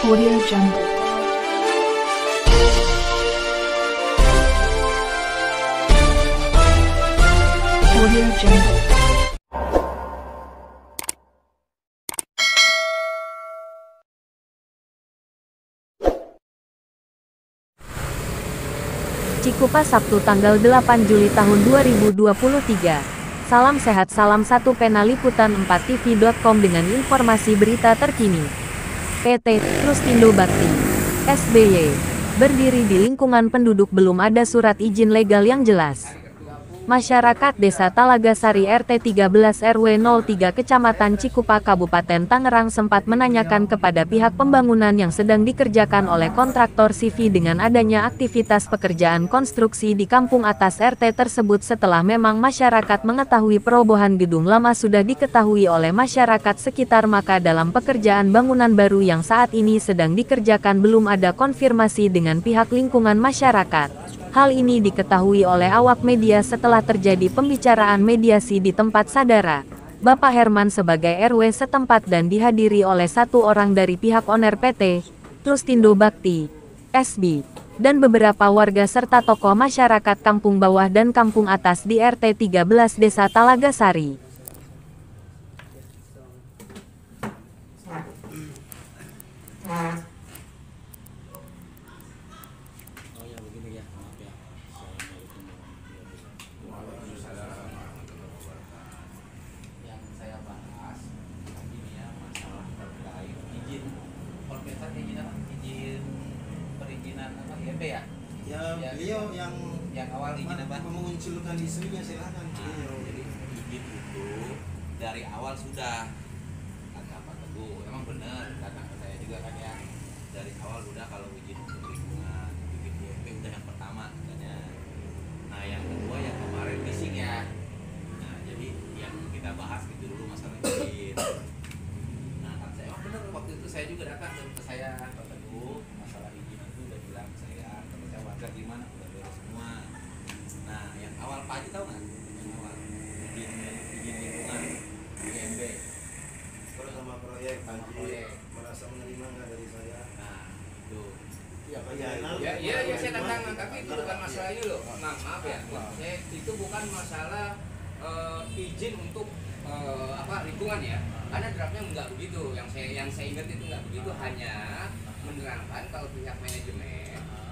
Audio Jungle. Audio Jungle. Cikupa Sabtu tanggal 8 Juli tahun 2023. Salam sehat, salam satu pena liputan 4tv.com dengan informasi berita terkini. PT Trustindo Bakti SBY berdiri di lingkungan penduduk, belum ada surat izin legal yang jelas. Masyarakat Desa Talagasari RT 13 RW 03 Kecamatan Cikupa Kabupaten Tangerang sempat menanyakan kepada pihak pembangunan yang sedang dikerjakan oleh kontraktor CV dengan adanya aktivitas pekerjaan konstruksi di kampung atas RT tersebut, setelah memang masyarakat mengetahui perobohan gedung lama sudah diketahui oleh masyarakat sekitar, maka dalam pekerjaan bangunan baru yang saat ini sedang dikerjakan belum ada konfirmasi dengan pihak lingkungan masyarakat. Hal ini diketahui oleh awak media setelah terjadi pembicaraan mediasi di tempat saudara Bapak Herman sebagai RW setempat dan dihadiri oleh satu orang dari pihak owner PT Trustindo Bakti SB dan beberapa warga serta tokoh masyarakat kampung bawah dan kampung atas di RT 13 Desa Talagasari. Beliau yang awal izin apa? Memunculkan istrinya, silakan. Jadi izin itu dari awal sudah, kata Pak Teguh, emang benar, kata saya juga kan ya, dari awal udah kalau izin untuk lingkungan, izin DP udah yang pertama katanya. Nah yang kedua yang kemarin missing ya. Nah jadi yang kita bahas itu dulu masalah izin. Nah kan saya, benar waktu itu saya juga datang ke saya Pak Teguh, masalah izin itu udah bilang ke saya warga gimana, udah beres semua. Nah yang awal Pak Haji tahu nggak? Yang awal izin lingkungan IMB Terus sama proyek Pak Haji merasa menerima nggak dari saya? Nah itu ya saya datang, tapi itu bukan masalah itu loh. Maaf ya, saya itu bukan masalah izin untuk lingkungan ya, karena draftnya nggak begitu. Yang saya ingat itu nggak begitu, hanya menerangkan kalau pihak manajemen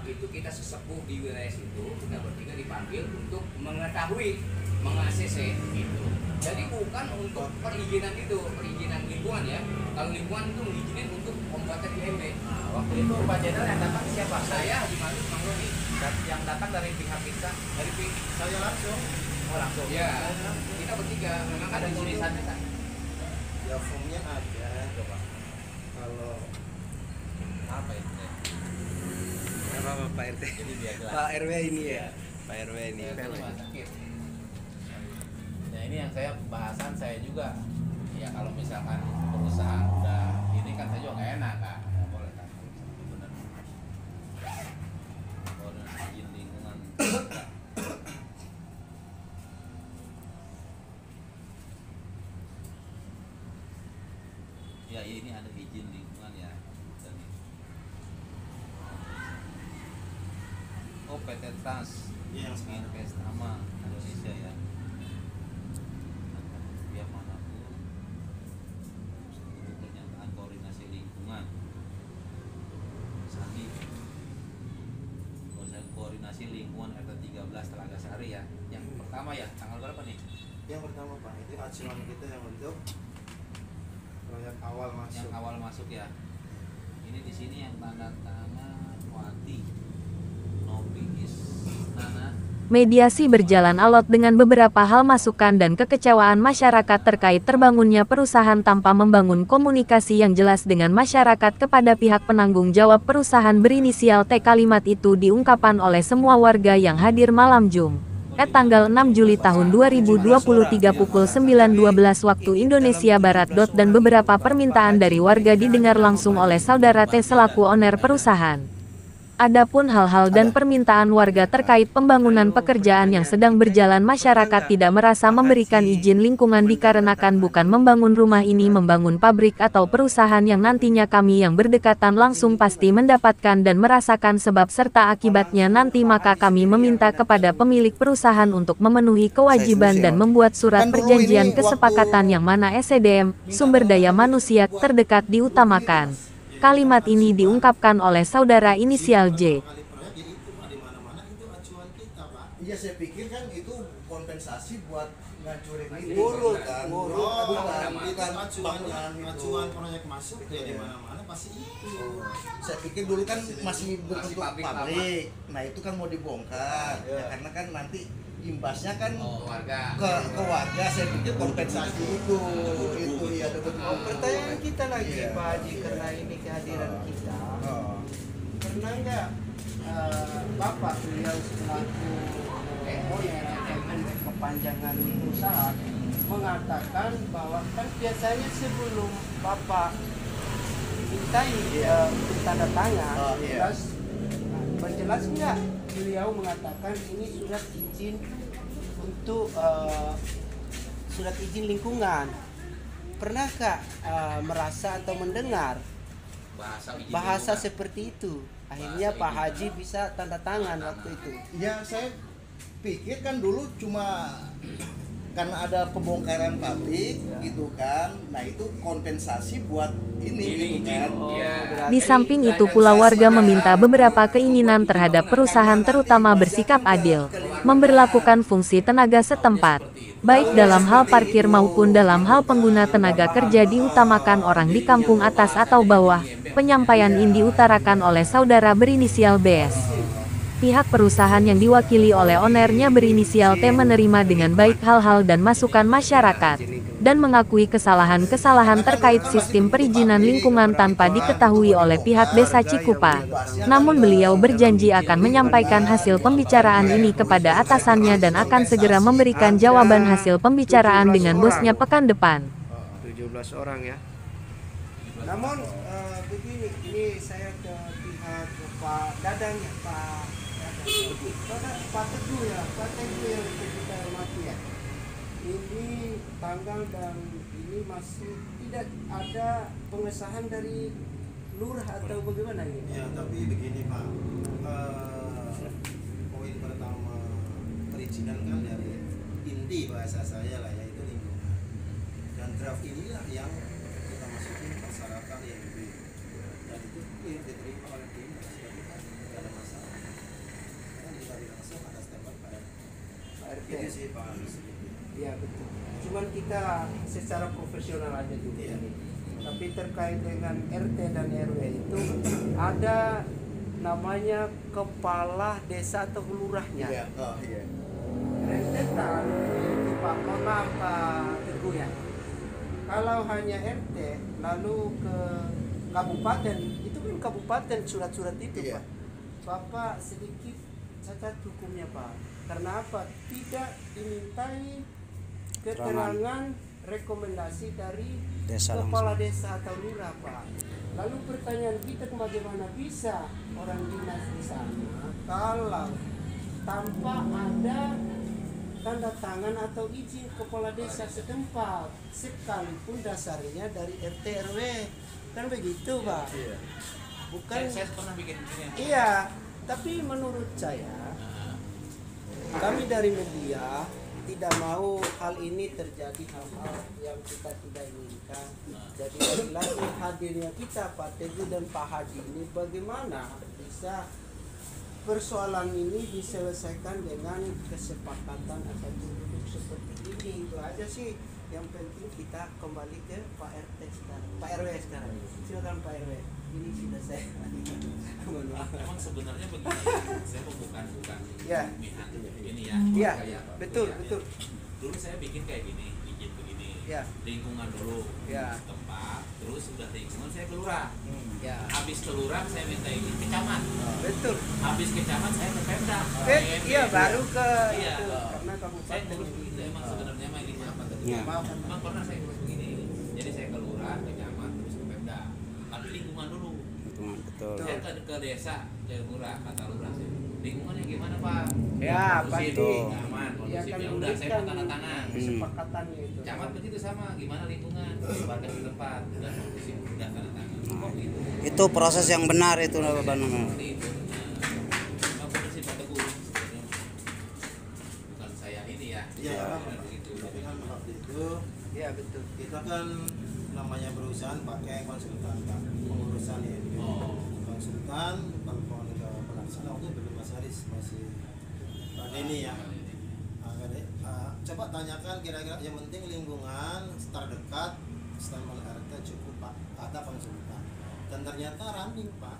itu kita sesepuh di wilayah situ, kita bertiga dipanggil untuk mengetahui, meng-ACC gitu. Jadi bukan untuk perizinan itu, perizinan lingkungan ya. Kalau lingkungan itu mengizinin untuk pembuatan IMB. Nah, waktu itu Pak Jenderal yang datang siapa? Saya Haji Mangroni. Yang datang dari pihak kita, dari pihak Saya langsung. oh langsung. Ya, kita bertiga. Memang Ada tulisannya kan? Ya formnya ada. Coba. Kalau Apa itu? Apa Pak RT? Jadi biar jelas. Pak RW ini ya. Pak RW ini. Ya, itu rumah sakit. Nah ini yang saya bahasan saya juga. Ya kalau misalkan perusahaan udah ini kan saya juga nggak enak kan. Nggak boleh kan. Benar. Boleh izin lingkungan. Ya ini ada izin lingkungan ya. Dan oh PT Trans yang sekarang Investama Indonesia ya. Biar manapun untuk pernyataan koordinasi lingkungan Sandi koordinasi lingkungan RT 13 Talagasari ya. Yang pertama ya, tanggal berapa nih? yang pertama Pak, itu acuan kita yang untuk proyek awal masuk. Yang awal masuk ya. Ini di sini yang tanda tangan Wati Novi Isnana. Mediasi berjalan alot dengan beberapa hal masukan dan kekecewaan masyarakat terkait terbangunnya perusahaan tanpa membangun komunikasi yang jelas dengan masyarakat kepada pihak penanggung jawab perusahaan berinisial T. Kalimat itu diungkapkan oleh semua warga yang hadir malam tanggal 6 Juli tahun 2023 pukul 9.12 waktu Indonesia Barat. Dan beberapa permintaan dari warga didengar langsung oleh saudara T selaku owner perusahaan. Adapun hal-hal dan permintaan warga terkait pembangunan pekerjaan yang sedang berjalan, masyarakat tidak merasa memberikan izin lingkungan dikarenakan bukan membangun rumah ini, membangun pabrik atau perusahaan yang nantinya kami yang berdekatan langsung pasti mendapatkan dan merasakan sebab serta akibatnya nanti, maka kami meminta kepada pemilik perusahaan untuk memenuhi kewajiban dan membuat surat perjanjian kesepakatan yang mana SDM, sumber daya manusia, terdekat diutamakan. Kalimat ini diungkapkan oleh saudara inisial J. Kali proyek ya itu Pak, di mana-mana itu acuan kita Pak. Iya, saya pikir kan itu kompensasi buat ngancurin itu. Ngurut kan. oh, Bukan acuan proyek masuk ya di mana-mana pasti itu. Saya pikir dulu kan masih berbentuk pabrik pabrik. Nah, itu kan mau dibongkar. Ya, karena kan nanti imbasnya kan warga ke warga. Saya pikir kompensasi itu ya betul. Pertanyaan kita lagi Iya. Pak Haji, karena ini kehadiran kita, Oh. pernah nggak Bapak beliau selaku owner atau kepanjangan perusahaan mengatakan bahwa kan biasanya sebelum Bapak mintai tanda tangan, Oh, iya. jelas berjelas nggak beliau mengatakan ini surat izin untuk surat izin lingkungan. Pernahkah merasa atau mendengar bahasa seperti itu? Akhirnya Pak Haji bisa tanda tangan waktu itu. Ya, saya pikir kan dulu cuma karena ada pembongkaran pabrik gitu kan. Nah, itu kompensasi buat ini gitu kan. Di samping itu pula warga meminta beberapa keinginan terhadap perusahaan, terutama bersikap adil, memberlakukan fungsi tenaga setempat, baik dalam hal parkir maupun dalam hal pengguna tenaga kerja, diutamakan orang di kampung atas atau bawah. Penyampaian ini diutarakan oleh saudara berinisial BS. Pihak perusahaan yang diwakili oleh ownernya berinisial T menerima dengan baik hal-hal dan masukan masyarakat, dan mengakui kesalahan-kesalahan terkait sistem perizinan lingkungan tanpa diketahui oleh pihak Desa Cikupa. Namun beliau berjanji akan menyampaikan hasil pembicaraan ini kepada atasannya dan akan segera memberikan jawaban hasil pembicaraan dengan bosnya pekan depan. 17 orang ya. Namun begini, ini saya ke pihak Pak Dadang ya, Pak Teguh ya, Pak Teguh yang kita hormati ya. Ini tanggal dan ini masih tidak ada pengesahan dari lurah atau bagaimana ini? Ya, tapi begini Pak. Poin pertama perizinan kan dari inti bahasa saya lah, yaitu lingkungan. Dan draft inilah yang kita masukin persyaratan IMB. Dan itu clear diterima oleh dinas, jadi kan tidak ada masalah. Karena dibagi langsung ada stempel Pak RT. Itu sih Pak. Iya betul. Cuman kita secara profesional aja dulu. Iya. Tapi terkait dengan RT dan RW itu ada namanya kepala desa atau lurahnya. Iya, oh iya. Rentetan itu Pak, mohon maaf Pak Teguh ya. Kalau hanya RT lalu ke kabupaten, itu kan kabupaten surat-surat itu Iya. Pak. Bapak sedikit cacat hukumnya Pak. Karena apa? Tidak dimintai keterangan rekomendasi dari kepala desa atau lurah Pak. Lalu pertanyaan kita, bagaimana bisa orang dinas di sana kalau tanpa ada tanda tangan atau izin kepala desa setempat, sekalipun dasarnya dari RT RW, kan begitu Pak? Bukan? Saya pernah bikin begini. Iya, tapi menurut saya kami dari media tidak mau hal ini terjadi, hal-hal yang kita tidak inginkan. Jadi lagi hadirnya kita Pak Teguh dan Pak Haji ini, bagaimana bisa persoalan ini diselesaikan dengan kesepakatan atau duduk seperti ini. Itu aja sih. Yang penting kita kembali ke Pak RT sekarang, Pak RW sekarang. Silakan Pak RW. Ini sudah saya. Mohon maaf. Emang sebenarnya begini, saya bukan Ya. pilihan ini ya. Iya, Kayak betul, ya. betul. Dulu saya bikin kayak gini, izin begini. Ya. Lingkungan dulu, Ya. tempat, terus sudah lingkungan saya ke lurah. Ya. Habis ke lurah saya minta izin ke camat. Betul. Habis ke camat saya ke Pemda. Iya, baru ke Iya. itu. Karena Saya kabupaten ngurus begitu emang sebenarnya mah ini maaf kata Iya. maaf, emang pernah saya ngurus begini. Jadi saya ke lurah, ke camat, terus ke Pemda. Tapi lingkungan dulu. lingkungan, betul. Saya ke desa Jayapura, kata lurah sih. Lingkungannya gimana Pak? Ya, Kondusif, pasti. aman, kondusif. kan Ya udah, saya mau tanda tangan. kesepakatannya itu. Camat begitu sama, gimana lingkungan, warga setempat, udah kondusif, udah tanda tangan. Nah, Gitu. itu proses yang benar itu Bapak namanya. Seperti itu. Nah, kondusif Pak Teguh. Bukan saya ini ya. Iya, Begitu. tapi kan waktu itu Ya betul. kita kan namanya perusahaan pakai konsultan Pak, pengurusan ya. Oh. Konsultan kalau ke pelaksana waktu itu belum Mas Haris, masih Pak Denny ya. Coba tanyakan kira-kira yang penting lingkungan terdekat stempel RT cukup Pak, kata konsultan. Dan ternyata running Pak,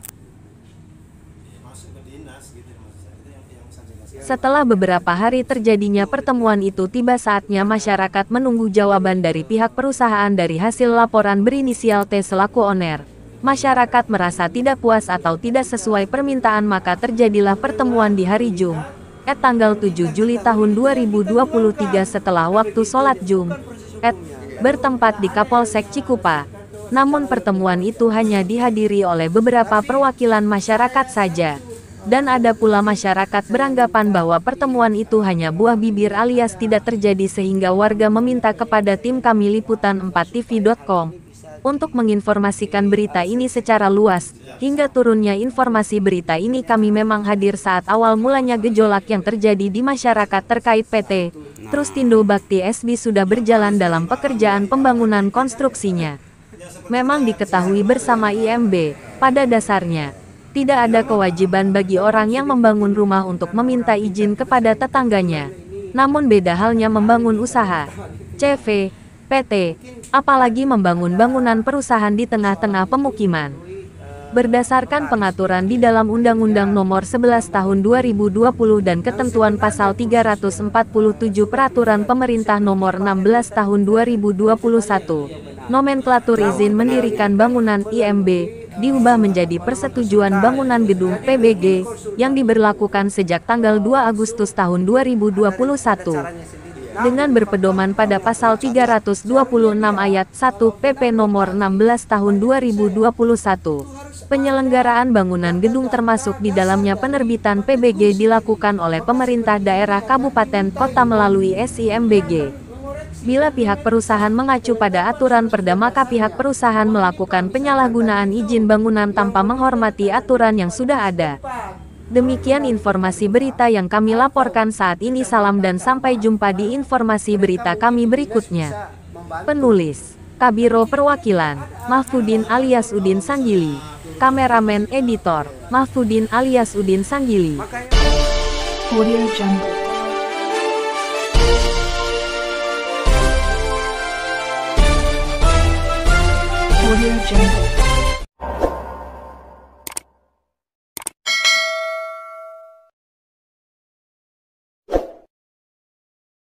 masuk ke dinas gitu maksud saya. Itu yang saya jelaskan. Setelah beberapa hari terjadinya pertemuan itu, tiba saatnya masyarakat menunggu jawaban dari pihak perusahaan dari hasil laporan berinisial T selaku owner. Masyarakat merasa tidak puas atau tidak sesuai permintaan, maka terjadilah pertemuan di hari Jumat, tanggal 7 Juli tahun 2023 setelah waktu sholat Jumat, bertempat di Kapolsek Cikupa. Namun pertemuan itu hanya dihadiri oleh beberapa perwakilan masyarakat saja. Dan ada pula masyarakat beranggapan bahwa pertemuan itu hanya buah bibir alias tidak terjadi, sehingga warga meminta kepada tim kami liputan4tv.com untuk menginformasikan berita ini secara luas. Hingga turunnya informasi berita ini, kami memang hadir saat awal mulanya gejolak yang terjadi di masyarakat terkait PT Trustindo Bakti SB sudah berjalan dalam pekerjaan pembangunan konstruksinya. Memang diketahui bersama IMB, pada dasarnya tidak ada kewajiban bagi orang yang membangun rumah untuk meminta izin kepada tetangganya. Namun beda halnya membangun usaha, CV, PT, apalagi membangun bangunan perusahaan di tengah-tengah pemukiman. Berdasarkan pengaturan di dalam Undang-Undang Nomor 11 Tahun 2020 dan ketentuan Pasal 347 Peraturan Pemerintah Nomor 16 Tahun 2021, nomenklatur izin mendirikan bangunan IMB diubah menjadi Persetujuan Bangunan Gedung PBG yang diberlakukan sejak tanggal 2 Agustus tahun 2021. Dengan berpedoman pada pasal 326 ayat 1 PP nomor 16 tahun 2021. Penyelenggaraan bangunan gedung termasuk di dalamnya penerbitan PBG dilakukan oleh pemerintah daerah kabupaten kota melalui SIMBG. Bila pihak perusahaan mengacu pada aturan Perda, maka pihak perusahaan melakukan penyalahgunaan izin bangunan tanpa menghormati aturan yang sudah ada. Demikian informasi berita yang kami laporkan saat ini. Salam dan sampai jumpa di informasi berita kami berikutnya. Penulis, Kabiro Perwakilan, Mahfudin alias Udin Sanggili. Kameramen editor, Mahfudin alias Udin Sanggili. Audio Jungle. Audio Jungle.